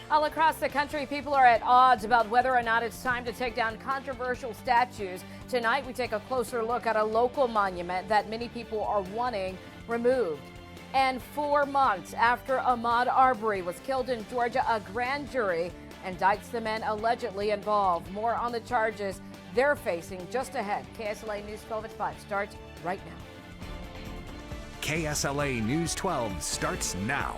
All across the country, people are at odds about whether or not it's time to take down controversial statues. Tonight, we take a closer look at a local monument that many people are wanting removed. And 4 months after Ahmaud Arbery was killed in Georgia, a grand jury indicts the men allegedly involved. More on the charges they're facing just ahead. KSLA News 12 at 5 starts right now. KSLA News 12 starts now.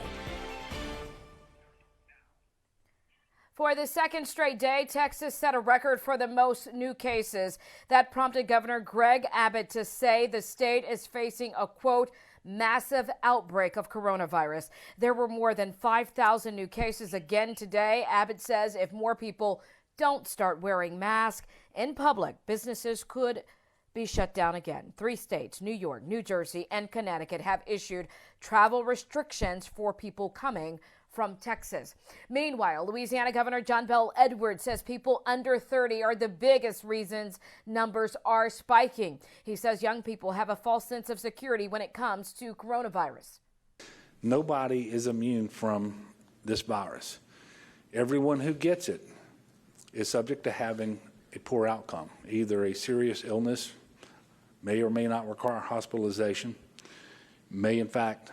For the second straight day, Texas set a record for the most new cases. That prompted Governor Greg Abbott to say the state is facing a, quote, massive outbreak of coronavirus. There were more than 5,000 new cases again today. Abbott says if more people don't start wearing masks in public, businesses could be shut down again. 3 states, New York, New Jersey, and Connecticut, have issued travel restrictions for people coming from Texas. Meanwhile, Louisiana Governor John Bel Edwards says people under 30 are the biggest reasons numbers are spiking. He says young people have a false sense of security when it comes to coronavirus. Nobody is immune from this virus. Everyone who gets it is subject to having a poor outcome, either a serious illness, may or may not require hospitalization, may in fact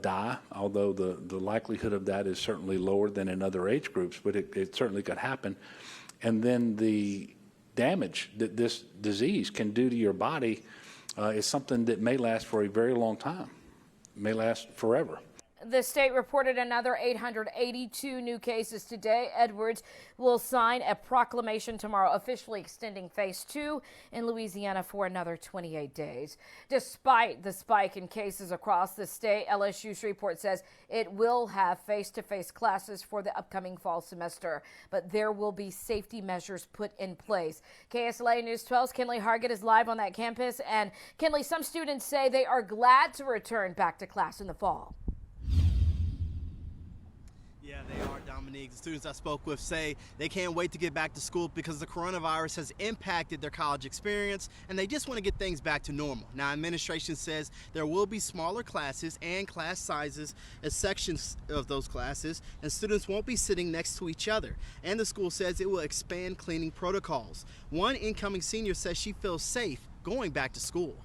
die, although the likelihood of that is certainly lower than in other age groups, but it certainly could happen. And then the damage that this disease can do to your body is something that may last for a very long time, may last forever. The state reported another 882 new cases today. Edwards will sign a proclamation tomorrow officially extending phase 2 in Louisiana for another 28 days. Despite the spike in cases across the state, LSU's report says it will have face-to-face classes for the upcoming fall semester, but there will be safety measures put in place. KSLA News 12's Kinley Hargett is live on that campus. And Kinley, some students say they are glad to return back to class in the fall. Yeah, they are, Dominique. The students I spoke with say they can't wait to get back to school because the coronavirus has impacted their college experience and they just want to get things back to normal. Now, administration says there will be smaller classes and class sizes as sections of those classes, and students won't be sitting next to each other. And the school says it will expand cleaning protocols. One incoming senior says she feels safe going back to school.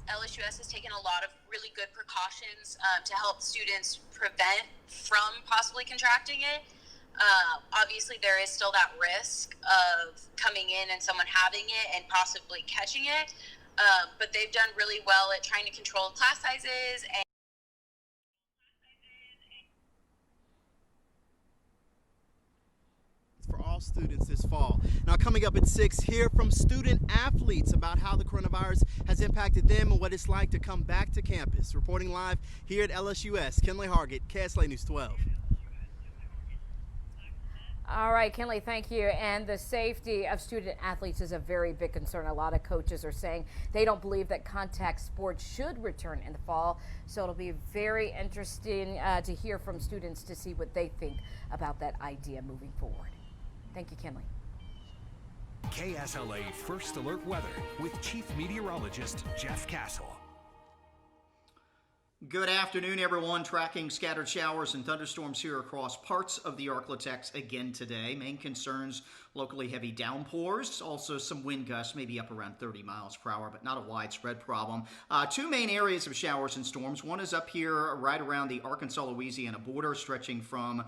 LSUS has taken a lot of really good precautions to help students prevent from possibly contracting it. Obviously, there is still that risk of coming in and someone having it and possibly catching it, but they've done really well at trying to control class sizes and for all students this fall. Now, coming up at 6, hear from student athletes about how the coronavirus has impacted them and what it's like to come back to campus. Reporting live here at LSUS, Kinley Hargett, KSLA News 12. All right, Kinley, thank you. And the safety of student athletes is a very big concern. A lot of coaches are saying they don't believe that contact sports should return in the fall. So it'll be very interesting to hear from students to see what they think about that idea moving forward. Thank you, Kinley. KSLA First Alert Weather with Chief Meteorologist Jeff Castle. Good afternoon, everyone. Tracking scattered showers and thunderstorms here across parts of the Arklatex again today. Main concerns, locally heavy downpours, also some wind gusts, maybe up around 30 miles per hour, but not a widespread problem. 2 main areas of showers and storms. One is up here right around the Arkansas-Louisiana border, stretching from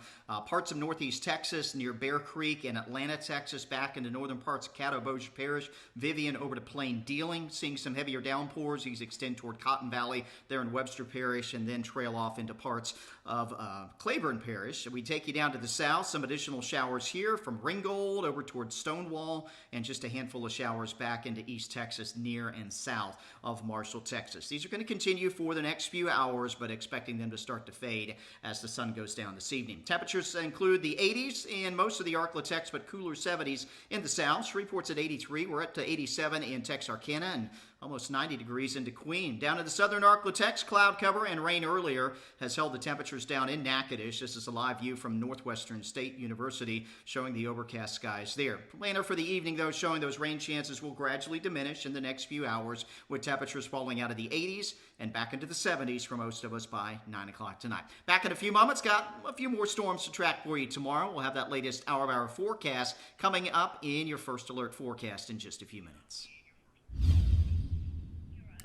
parts of northeast Texas near Bear Creek and Atlanta, Texas, back into northern parts of Caddo, Bossier Parish, Vivian over to Plain Dealing. Seeing some heavier downpours. These extend toward Cotton Valley there in Webster Parish and then trail off into parts of Claiborne Parish. We take you down to the south, some additional showers here from Ringgold over towards Stonewall, and just a handful of showers back into East Texas near and south of Marshall, Texas. These are going to continue for the next few hours, but expecting them to start to fade as the sun goes down this evening. Temperatures include the 80s in most of the Arklatex, but cooler 70s in the south. Shreveport's at 83. We're up to 87 in Texarkana, and almost 90 degrees into Queen. Down in the southern Arklatex, cloud cover and rain earlier has held the temperatures down in Natchitoches. This is a live view from Northwestern State University showing the overcast skies there. Planner for the evening, though, showing those rain chances will gradually diminish in the next few hours, with temperatures falling out of the 80s and back into the 70s for most of us by 9 o'clock tonight. Back in a few moments, got a few more storms to track for you tomorrow. We'll have that latest hour-by-hour forecast coming up in your First Alert forecast in just a few minutes.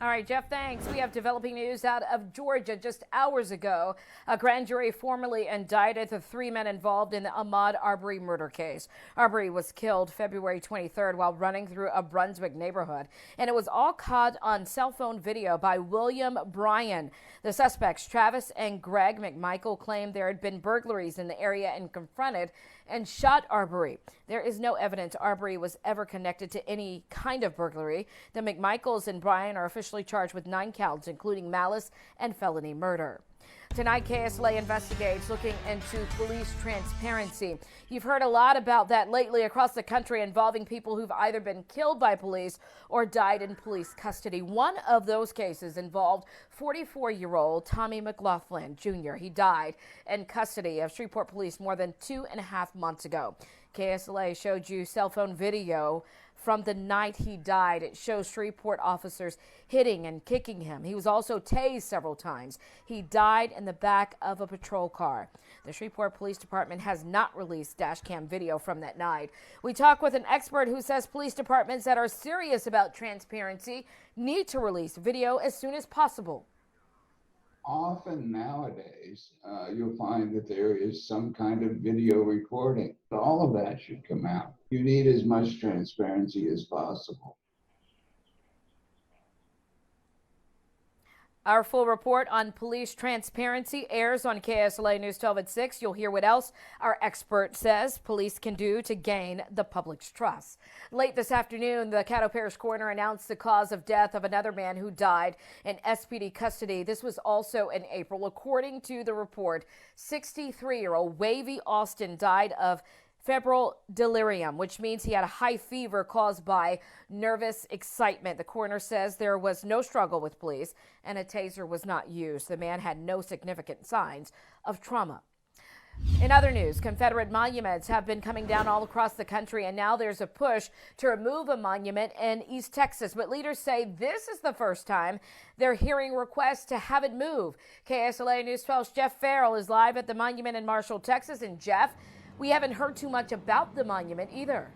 All right, Jeff, thanks. We have developing news out of Georgia. Just hours ago, a grand jury formally indicted the 3 men involved in the Ahmaud Arbery murder case. Arbery was killed February 23rd while running through a Brunswick neighborhood, and it was all caught on cell phone video by William Bryan. The suspects, Travis and Greg McMichael, claimed there had been burglaries in the area and confronted and shot Arbery. There is no evidence Arbery was ever connected to any kind of burglary. The McMichaels and Bryan are officially charged with 9 counts, including malice and felony murder. Tonight, KSLA Investigates looking into police transparency. You've heard a lot about that lately across the country, involving people who've either been killed by police or died in police custody. One of those cases involved 44-year-old Tommie Mcglothen Jr. He died in custody of Shreveport police more than 2.5 months ago. KSLA showed you cell phone video from the night he died. It shows Shreveport officers hitting and kicking him. He was also tased several times. He died in the back of a patrol car. The Shreveport Police Department has not released dash cam video from that night. We talk with an expert who says police departments that are serious about transparency need to release video as soon as possible. Often nowadays, you'll find that there is some kind of video recording. All of that should come out. You need as much transparency as possible. Our full report on police transparency airs on KSLA News 12 at 6. You'll hear what else our expert says police can do to gain the public's trust. Late this afternoon, the Caddo Parish coroner announced the cause of death of another man who died in SPD custody. This was also in April. According to the report, 63-year-old Wavy Austin died of febrile delirium, which means he had a high fever caused by nervous excitement. The coroner says there was no struggle with police and a taser was not used. The man had no significant signs of trauma. In other news, Confederate monuments have been coming down all across the country, and now there's a push to remove a monument in East Texas. But leaders say this is the first time they're hearing requests to have it move. KSLA News 12's Jeff Farrell is live at the monument in Marshall, Texas. And Jeff, we haven't heard too much about the monument either.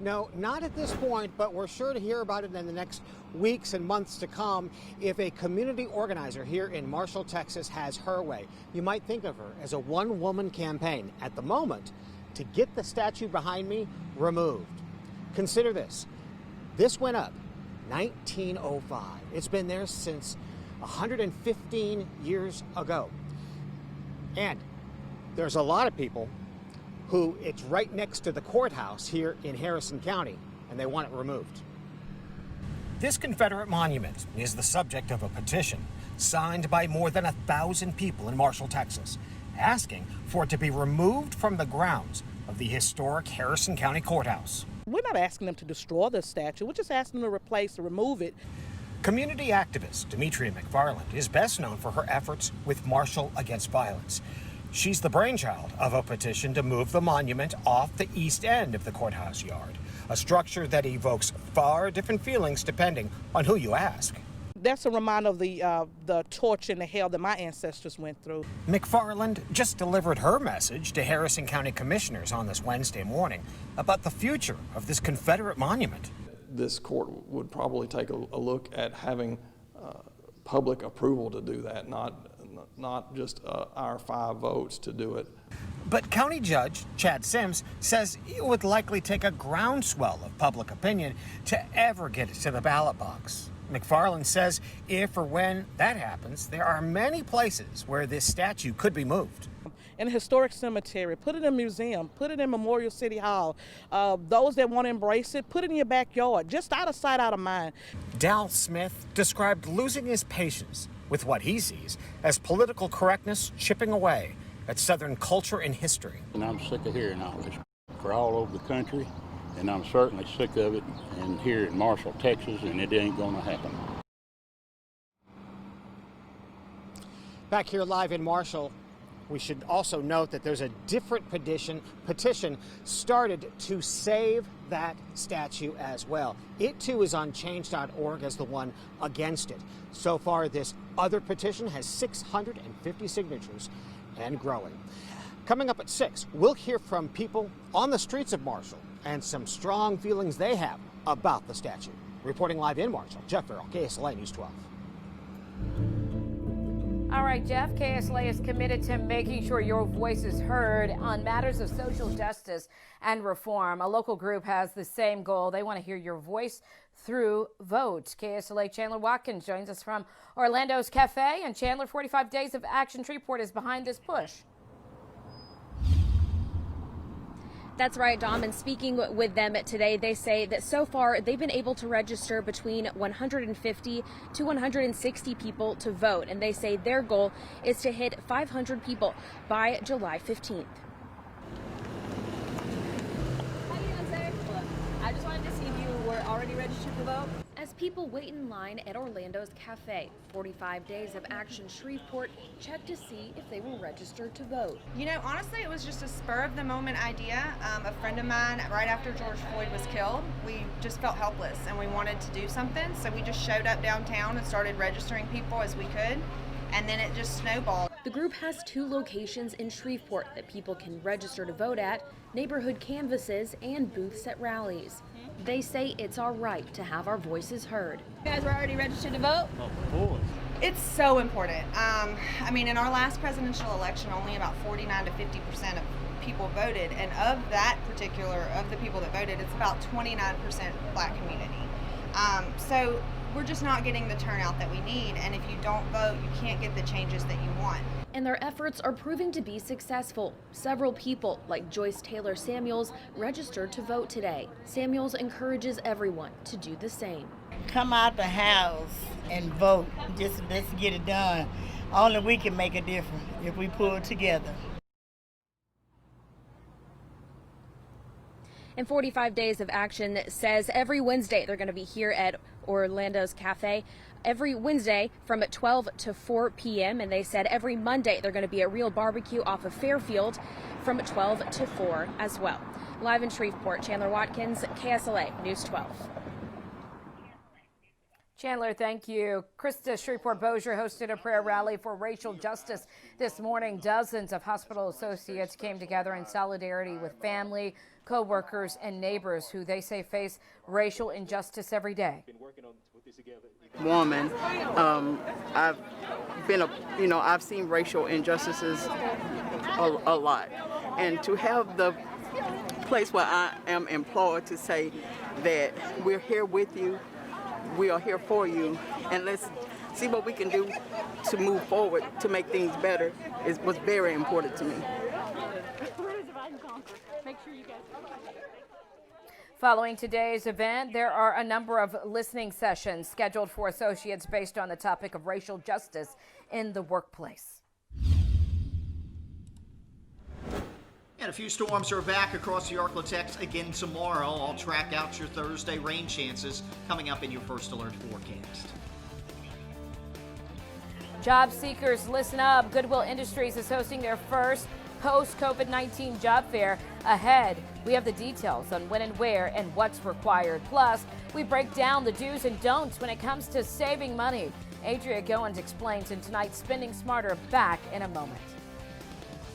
No, not at this point, but we're sure to hear about it in the next weeks and months to come if a community organizer here in Marshall, Texas has her way. You might think of her as a one-woman campaign at the moment to get the statue behind me removed. Consider this. This went up 1905. It's been there since 115 years ago. And there's a lot of people who it's right next to the courthouse here in Harrison County, and they want it removed. This Confederate monument is the subject of a petition signed by more than 1,000 people in Marshall, Texas, asking for it to be removed from the grounds of the historic Harrison County Courthouse. We're not asking them to destroy the statue. We're just asking them to replace or remove it. Community activist Demetria McFarland is best known for her efforts with Marshall Against Violence. She's the brainchild of a petition to move the monument off the east end of the courthouse yard, a structure that evokes far different feelings depending on who you ask. That's a reminder of the torture and the hell that my ancestors went through. McFarland just delivered her message to Harrison County commissioners on this Wednesday morning about the future of this Confederate monument. This court would probably take a look at having public approval to do that, not just our 5 votes to do it. But County Judge Chad Sims says it would likely take a groundswell of public opinion to ever get it to the ballot box. McFarland says if or when that happens, there are many places where this statue could be moved. In a historic cemetery, put it in a museum, put it in Memorial City Hall. Those that want to embrace it, put it in your backyard, just out of sight, out of mind. Dal Smith described losing his patience with what he sees as political correctness chipping away at Southern culture and history. And I'm sick of hearing all this for all over the country, and I'm certainly sick of it, and here in Marshall, Texas, and it ain't gonna happen. Back here live in Marshall, we should also note that there's a different petition started to save that statue as well. It too is on change.org as the one against it. So far, this other petition has 650 signatures and growing. Coming up at 6, we'll hear from people on the streets of Marshall and some strong feelings they have about the statue. Reporting live in Marshall, Jeff Farrell, KSLA News 12. All right, Jeff, KSLA is committed to making sure your voice is heard on matters of social justice and reform. A local group has the same goal. They want to hear your voice through votes. KSLA Chandler Watkins joins us from Orlando's Cafe. And Chandler, 45 Days of Action Shreveport is behind this push. That's right, Dom, and speaking with them today, they say that so far they've been able to register between 150 to 160 people to vote, and they say their goal is to hit 500 people by July 15th. How you doing, sir? I just wanted to see if you were already registered to vote. As people wait in line at Orlando's Cafe, 45 Days of Action Shreveport check to see if they were registered to vote. You know, honestly, it was just a spur-of-the-moment idea. A friend of mine, right after George Floyd was killed, we just felt helpless and we wanted to do something, so we just showed up downtown and started registering people as we could, and then it just snowballed. The group has 2 locations in Shreveport that people can register to vote at, neighborhood canvases and booths at rallies. They say it's our right to have our voices heard. You guys were already registered to vote? Of course. It's so important. I mean, in our last presidential election, only about 49 to 50% of people voted, and of the people that voted, it's about 29% Black community. So we're just not getting the turnout that we need, and if you don't vote, you can't get the changes that you want. And their efforts are proving to be successful. Several people, like Joyce Taylor Samuels, registered to vote today. Samuels encourages everyone to do the same. Come out the house and vote. Just let's get it done. Only we can make a difference if we pull together. And 45 Days of Action says every Wednesday they're going to be here at Orlando's Cafe every Wednesday from 12 to 4 p.m. And they said every Monday they're going to be at Real Barbecue off of Fairfield from 12 to 4 as well. Live in Shreveport, Chandler Watkins, KSLA News 12. Chandler, thank you. Krista Shreveport-Bossier hosted a prayer rally for racial justice this morning. Dozens of hospital associates came together in solidarity with family, co-workers, and neighbors who they say face racial injustice every day. Woman, I've seen racial injustices a lot, and to have the place where I am employed to say that we're here with you, we are here for you, and let's see what we can do to move forward to make things better was very important to me. Following today's event, there are a number of listening sessions scheduled for associates based on the topic of racial justice in the workplace. And a few storms are back across the Arklatex again tomorrow. I'll track out your Thursday rain chances coming up in your first alert forecast. Job seekers, listen up. Goodwill Industries is hosting their first post-COVID-19 job fair ahead. We have the details on when and where and what's required. Plus, we break down the do's and don'ts when it comes to saving money. Adria Goins explains in tonight's Spending Smarter. Back in a moment.